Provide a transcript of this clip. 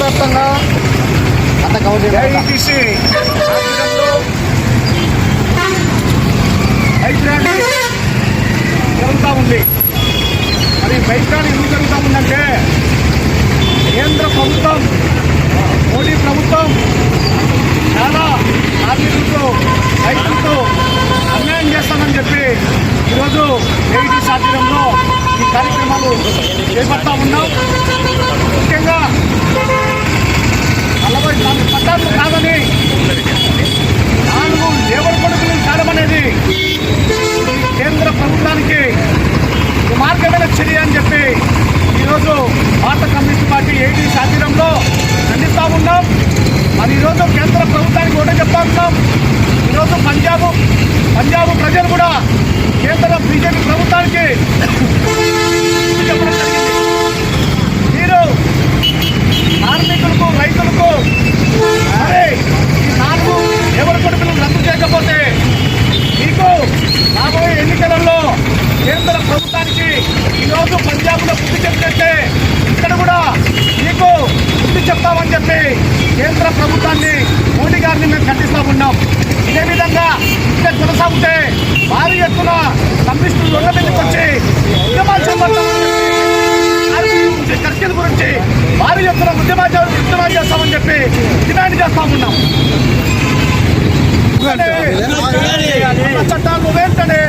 వ్యాప్తంగా AITC bike rally జరుగుతూ ఉంది. మరి బైక్ ర్యాలీ ఎందుకు జరుగుతూ ఉందంటే కేంద్ర ప్రభుత్వం, మోడీ ప్రభుత్వం చాలా కార్మికులతో రైతులతో అన్యాయం చేస్తామని చెప్పి ఈరోజు ఏఐటీసీ ఆధ్వర్యంలో ఈ కార్యక్రమాలు చేపడతా ఉన్నాం. ముఖ్యంగా 44 పట్టాలు కాదని 4 లేబర్ కొడుకులు కాదమనేది కేంద్ర ప్రభుత్వానికి మార్గమైన చర్య అని చెప్పి ఈరోజు భారత కమ్యూనిస్ట్ పార్టీ ఏఐటీసీ ఆధ్వర్యంలో ఖండిస్తూ ఉన్నాం. మరి ఈరోజు కేంద్ర ప్రభుత్వానికి ఒకటే చెప్తా ఉన్నాం. ఈరోజు పంజాబ్ ప్రజలు కూడా కేంద్ర బీజేపీ ప్రభుత్వానికి చెప్పడం జరిగింది. మీరు కార్మికులకు, రైతులకు అరే ఈ 4 లేబర్ కొడుకులను రద్దు చేయకపోతే మీకు రాబోయే ఎన్నికలలో కేంద్ర ప్రభుత్వానికి ఈరోజు పంజాబ్లో బుద్ధి చెప్తే ఇక్కడ కూడా మీకు బుద్ధి చెప్తామని చెప్పి కేంద్ర ప్రభుత్వాన్ని, మోడీ గారిని మేము ఖండిస్తూ ఉన్నాం. ఇదే విధంగా ఇంకా కొనసాగితే భారీ ఎత్తున కమ్యూనిస్టులు రోడ్ల మీదకి వచ్చి ఉద్యమాలు చేపడతామని చెప్పి చర్చల గురించి భారీ ఎత్తున ఉద్యమాలు చేస్తామని చెప్పి డిమాండ్ చేస్తా ఉన్నాం. చట్టాలు వెంటనే